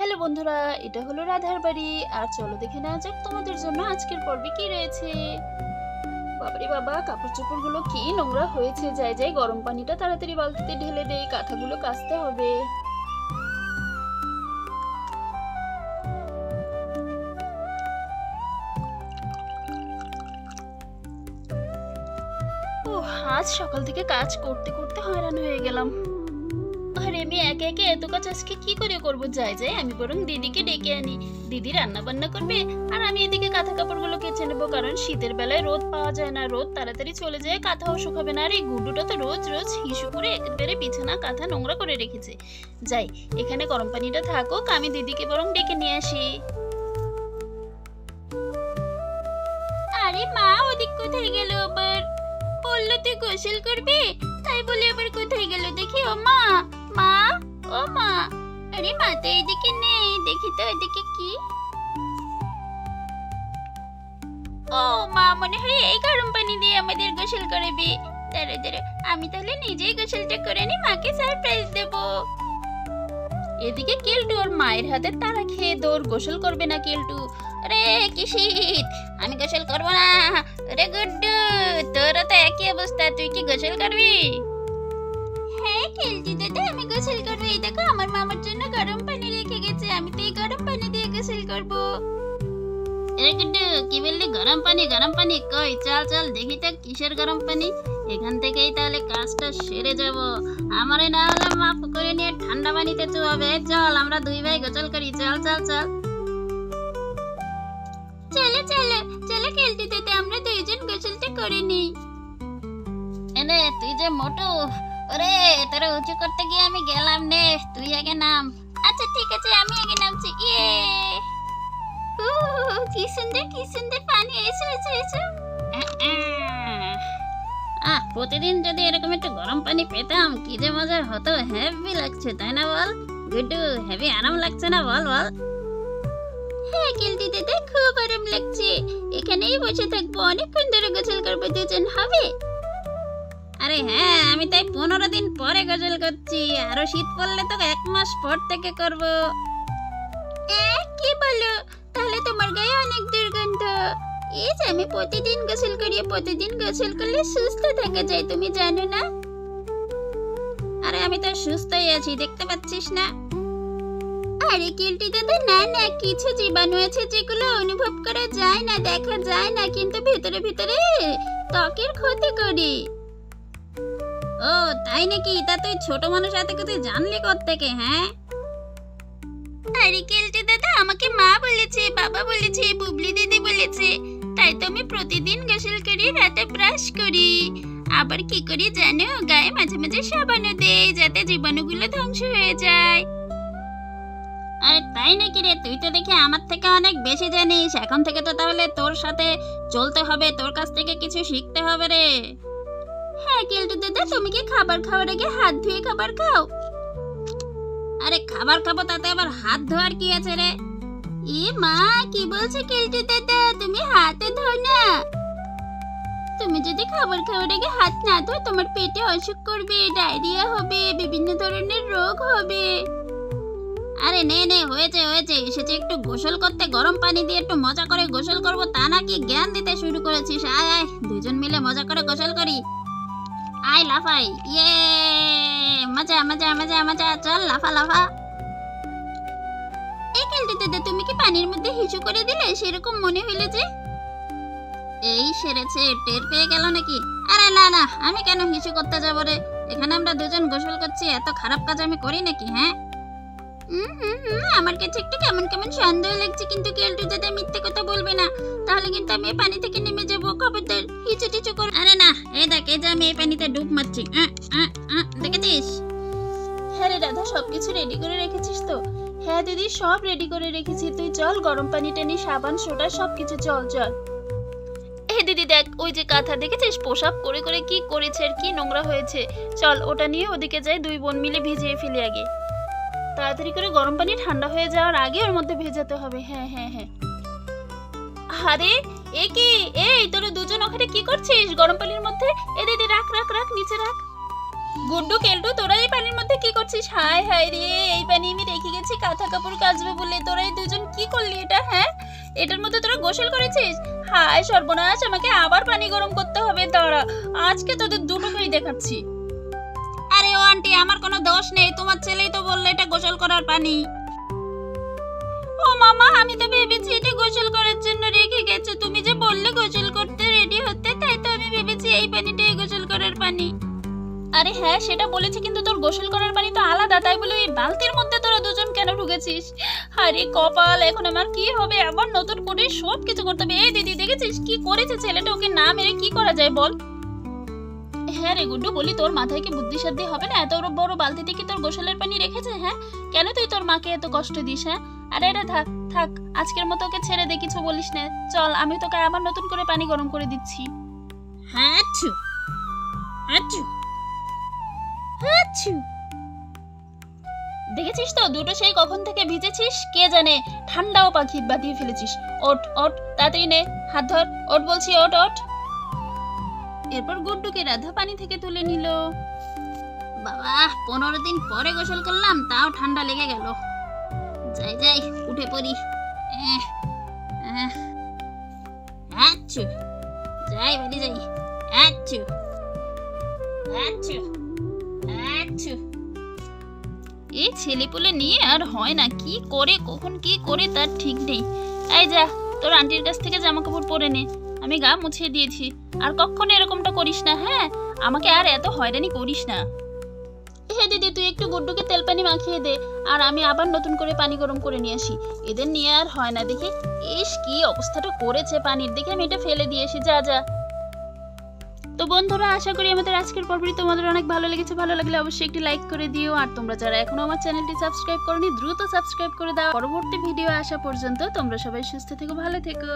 Hello বন্ধুরা, এটা হলো রাধার বাড়ি। আর চলো দেখে নেওয়া যাক তোমাদের জন্য আজকের পর্বে কি রয়েছে। বাবারে বাবা, কাপড় চোপড় গুলো কি নোংরা হয়েছে। যাই যাই গরম পানিটা তাড়াতাড়ি বালতিতে ঢেলে দেই, কাঁথাগুলো কাচতে হবে। ও, আজ সকাল থেকে কাজ করতে করতে হয়রান হয়ে গেলাম। আরে আমি একে একে এত কাজ আজকে কি করে করবো। যাই যাই আমি বরং দিদিকে ডেকে আনি, দিদি রান্না বান্না করবে আর আমি এদিকে কাঁথা কাপড়গুলো কেচে নেবো। কারণ শীতের বেলায় রোদ পাওয়া যায় না, রোদ তাড়াতাড়ি চলে যায়, কাঁথাও শুকাবে না। আর এই গুড্ডুটা তো রোজ রোজ হিসু করে একেবারে বিছানা কাঁথা নোংরা করে রেখেছে। যাই, এখানে গরম পানিটা থাকুক, আমি দিদিকে বরং ডেকে নিয়ে আসি। আরে মা, ওদিক কোথায় গেল আবার? বললো তুই গোসল করবি, তাই বলে আবার কোথায় গেল দেখি। ও মা, মা, ও মা। আরে মা তো এদিকে নেই, দেখি তো এদিকে কি। ও মা, মনে হয় এই গরম পানি দিয়ে আমাদের গোসল করাবি। দাঁড়া দাঁড়া, আমি তাহলে নিজেই গোসলটা করে নি, মাকে সারপ্রাইজ দেব। এদিকে কেলটু ওর মায়ের হাতে তারা খেয়ে দৌড়, গোসল করবে না কেলটু। আরে কি শীত, আমি গোসল করবো না। আরে গুড্ডু, তোরও তো একই অবস্থা, তুই কি গোসল করবি? হ্যাঁ কেলটু দাদা, আমি গোসল করবো। এই দেখো আমার মামার জন্য গরম পানি রেখে গেছে, আমি তো এই গরম পানি দিয়ে গোসল করবো। আরে গুড্ডু, কি বললি গরম পানি? গরম পানি কই, চল চল দেখি তো কিসের গরম পানি। এখান থেকেই তাহলে কাজটা সেরে যাব। আমারে না হলে মাফ করে নিয়ে ঠান্ডা পানিতে চুবাবে। চল আমরা দুই ভাই গোসল করি, চল চল চল। চলো চলো চলো কেলটু দাদা, আমরা দুইজন গোসলটা করে নিই। এনে তুই যে মোটু, ওরে তোর উঁচু করতে গিয়ে আমি গেলাম, নে তুই আগে নাম। আচ্ছা ঠিক আছে, আমি আগে নামছি। ইয়ে, কি সুন্দর পানি। এসো এসো এসো। প্রতিদিন যদি এরকম একটু গরম পানি পেতাম কি যে মজা হতো। হেভি লাগছে তাই না বল গুড্ডু? হেভি আরাম লাগছে না বল বল? হ্যাঁ কেলটু দাদা, খুব আরাম লাগছে। এখানেই বসে থাকবো, অনেকক্ষণ ধরে গোসল করবো, দুজন হবে। আরে হ্যাঁ, আমি তাই 15 দিন পরে গোসল করছি। আরো শীত পড়লে তো 1 মাস পর থেকে করব। কি বলো? তাহলে তোমার গায়ে অনেক দুর্গন্ধ। এই যে আমি প্রতিদিন গোসল করি, প্রতিদিন গোসল করলে সুস্থ থাকা যায়, তুমি জানো না? আরে আমি তো সুস্থই আছি, দেখতে পাচ্ছিস না? আরে কেলটু দাদা, না না, কিছু জীবাণু আছে যেগুলো অনুভব করা যায় না, দেখা যায় না, কিন্তু ভিতরে ভিতরে ত্বকের ক্ষতি করে। ও তাই নাকি? তা তুই ছোট মানুষ এত কিছু জানলি কোত্থেকে? হ্যাঁ আরে কেলটু দাদা, আমাকে মা বলেছে, বাবা বলেছে, বুবলি দিদি বলেছে, তাই তো আমি প্রতিদিন গোসল করি, রাতে ব্রাশ করি। আবার কি করি জানো? গায়ে মাঝে মাঝে সাবানও দেই, যাতে জীবাণুগুলো ধ্বংস হয়ে যায়। আরে তাই নাকি রে? তুই তো দেখি আমার থেকে অনেক বেশি জানিস। এখন থেকে তো তাহলে তোর সাথে চলতে হবে, তোর কাছ থেকে কিছু শিখতে হবে রে। হ্যাঁ কেলটু দাদা, তুমি কি খাবার খাওয়ার আগে হাত ধুয়ে খাবার খাও? আরে খাবার খাবো, তাতে আবার হাত ধোয়ার কি আছে রে? এ মা, কি বলছো কেলটু দাদা? তুমি হাতে ধো না। তুমি যদি খাবার খাওয়ার আগে হাত না ধো, তোমার পেটে অসুখ করবে, ডায়রিয়া হবে, বিভিন্ন ধরনের রোগ হবে। আরে নে নে, হয়েছে হয়েছে, এসেছে একটু গোসল করতে, গরম পানি দিয়ে একটু মজা করে গোসল করব, তা নাকি জ্ঞান দিতে শুরু করেছিস? আয় আয়, দুজন মিলে মজা করে গোসল করি। আয় লাফাই, ইয়ে মজা মজা মজা মজা, চল লাফা লাফা। এই কেলটু দাদা, তুমি কি পানির মধ্যে হিসু করে দিলে? সেরকম মনে হইলো যে। এই সেরেছে, টের পেয়ে গেল নাকি? আরে না না, আমি কেন হিসু করতে যাবো রে? এখানে আমরা দুজন গোসল করছি, এত খারাপ কাজ আমি করি নাকি? হ্যাঁ আমার কাছে একটু কেমন কেমন সন্দেহ লাগছে, কিন্তু কেলটু দাদা মিথ্যে কথা বলবে না, তাহলে কিন্তু আমি এই পানি থেকে নেমে যাবো। খবরদার হিচু টিচু কর। আরে না, এই দেখ, এই যে আমি এই পানিতে ডুব মারছি, দেখেছিস? হ্যাঁ রে রাধা, সবকিছু রেডি করে রেখেছিস তো? হ্যাঁ দিদি, সব রেডি করে রেখেছি। তুই চল, গরম পানি টানি, সাবান সোডা সবকিছু, চল চল। দিদি দেখ, ওই যে কাঁথা দেখেছিস পোশাক করে করে কি করেছে আর কি নোংরা হয়েছে। চল ওটা নিয়ে ওদিকে যাই, দুই বোন মিলে ভিজিয়ে ফেলি আগে। তাড়াতাড়ি করে গরম পানি ঠান্ডা হয়ে যাওয়ার আগে ওর মধ্যে ভেজাতে হবে। হ্যাঁ হ্যাঁ হ্যাঁ। আরে এ কি, এই তোরা দুজন ওখানে কি করছিস গরম পানির মধ্যে? এ দিদি রাখ রাখ রাখ, নিচে রাখ। গুড্ডু কেলটু তোরা এই পানির মধ্যে কি করছিস? হায় হায় রে, এই পানি আমি রেখে গেছি কাঁথা কাপড় কাচবে বলে, তোরা এই দুজন কি করলি এটা? হ্যাঁ, এটার মধ্যে তোরা গোসল করেছিস? হায় সর্বনাশ, আমাকে আবার পানি গরম করতে হবে। দাঁড়া, আজকে তোদের দুটোকেই দেখাচ্ছি। আরে ও আন্টি, আমার কোনো দোষ নেই, তোমার ছেলেই তো বললো এটা গোসল করার পানি। ও মামা, আমি তো ভেবেছি এটা গোসল করার জন্য রেখে গেছে, তুমি যে বললে গোসল করতে রেডি হতে, তাই তো আমি ভেবেছি এই পানিটাই গোসল করার পানি। আরে হ্যাঁ, সেটা বলেছি, কিন্তু তোর গোসল করার পানি তো আলাদা, তাই বলে এই বালতির মধ্যে তোরা দুজন কেন ঢুকেছিস? আরে কপাল, এখন আমার কি হবে? আবার নতুন করে সব কিছু করতে হবে। এই দিদি, দেখেছিস কি করেছে ছেলেটা? ওকে না মেরে কি করা যায় বল? হ্যাঁ রে গুড্ডু, বলি তোর মাথায় কি বুদ্ধি সাদ্ধি হবে না? এত বড় বালতিতে কি তোর গোসলের পানি রেখেছে? হ্যাঁ, কেন তুই তোর মাকে এত কষ্ট দিস? হ্যাঁ, আরে এটা থাক থাক, আজকের মতো ওকে ছেড়ে দে, কিছু বলিস না। চল, আমি তোকে আবার নতুন করে পানি গরম করে দিচ্ছি। হাঁচু হাঁচু হাঁচু। দেখেছিস তো, দুটো সেই কখন থেকে ভিজেছিস কে জানে, ঠান্ডাও পাখি বাতিয়ে ফেলেছিস। ওঠ ওঠ, তাড়াতাড়ি নে, হাত ধর, ওঠ বলছি, ওঠ ওঠ। এরপর গুড্ডুকে রাধা পানি থেকে তুলে নিল। বাবা, 15 দিন পরে গোসল করলাম, তাও ঠান্ডা লেগে গেল। যাই যাই, উঠে পড়ি। আচ্ছু, যাই বাড়ি যাই। আচ্ছু আচ্ছু আচ্ছু। এই ছেলেপুলে নিয়ে আর হয় না, কি করে কখন কি করে তার ঠিক নেই। এই যা, তোর আন্টির কাছ থেকে জামা কাপড় পরে নে, আমি গা মুছিয়ে দিয়েছি। আর কখনো এরকমটা করিস না, হ্যাঁ? আমাকে আর এত হয়রানি করিস না। হ্যাঁ দিদি, তুই একটু গুড্ডুকে তেল পানি মাখিয়ে দে, আর আমি আবার নতুন করে পানি গরম করে নিয়ে আসি। এদের নিয়ে আর হয় না, দেখি ইস কি অবস্থাটা করেছে পানির, দেখে আমি এটা ফেলে দিয়ে আসি। যা যা। তো বন্ধুরা, আশা করি আমাদের আজকের পর্বটি তোমাদের অনেক ভালো লেগেছে। ভালো লাগলে অবশ্যই একটি লাইক করে দিও, আর তোমরা যারা এখনো আমার চ্যানেলটি সাবস্ক্রাইব করোনি, দ্রুত সাবস্ক্রাইব করে দাও। পরবর্তী ভিডিও আসা পর্যন্ত তোমরা সবাই সুস্থ থেকো, ভালো থেকো।